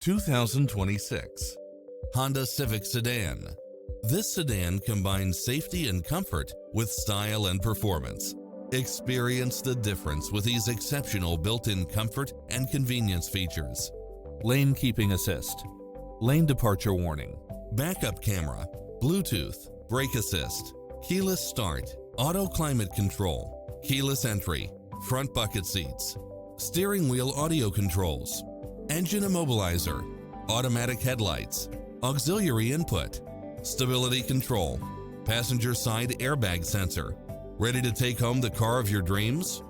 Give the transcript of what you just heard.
2026 Honda Civic Sedan. This sedan combines safety and comfort with style and performance. Experience the difference with these exceptional built-in comfort and convenience features. Lane keeping assist, lane departure warning, backup camera, Bluetooth, brake assist, keyless start, auto climate control, keyless entry, front bucket seats, steering wheel audio controls, engine immobilizer, automatic headlights, auxiliary input, stability control, passenger side airbag sensor. Ready to take home the car of your dreams?